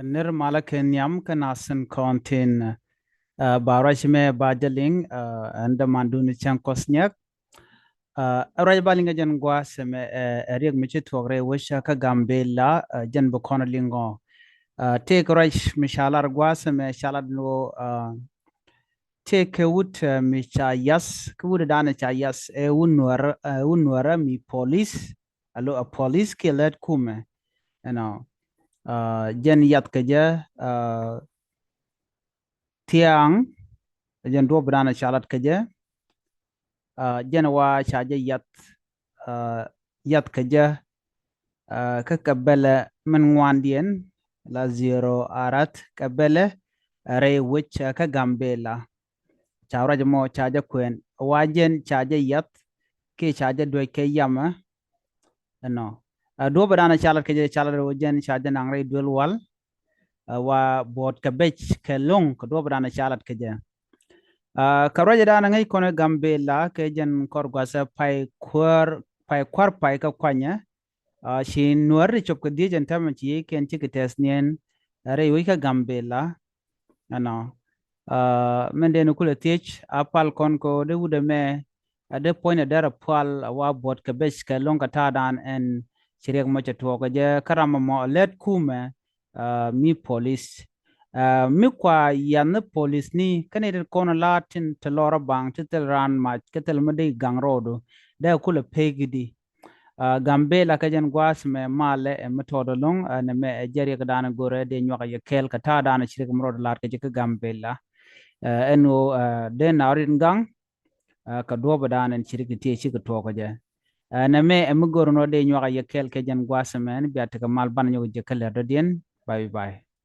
Nir malakin yam kanasin kontin barashme bajaling and manduni chankosnyak araj balinga jan gwa seme eriek michi twagre wisha ka gambella jan bokona lingo take raj mishalar gwa seme shalad no take wut micha yas kwud dana cha yas unwara mi police alo a police killet kume you know jen yat kaja tiang jen do brana chalat kaja jen wa chaja yat kaja ka kabela man ngwandien la zero arat kabela re which ka gambella chawra jamo chaja kwen wajen chaja yat ke chaja do ke yama no do brana chalat kaja chalat wajen chaja nangre dul wal wa bot ka bech ke long ko do brana chalat kaja karaja dana ngai kono gambella ke jen korgwasa pai ka kwanya shi nuar chop ka die jen tam chi ken chi kites nien re wi ka gambella ano mende no kula tech apal kon ko de wude me de point dara pal wa bot ka bech ke long ka tadan en chirek mo chatwo ka je karama mo let kume mi police mi kwa yan police ni kanere kono latin te lora bang te tel ran ma ke tel mede gang rodo da kula pegidi gambella ka jan gwas me male e metodo long ne me jeri ka dana gore de nyoka ye kel ka ta dana chirek mo rodo lat ke gambella eno de narin gang ka do badana chirek te chi ka to ko je ne me e mugor no de nyoka ye kel ke jan gwas me biat ka mal ban nyoga je kala do den bye bye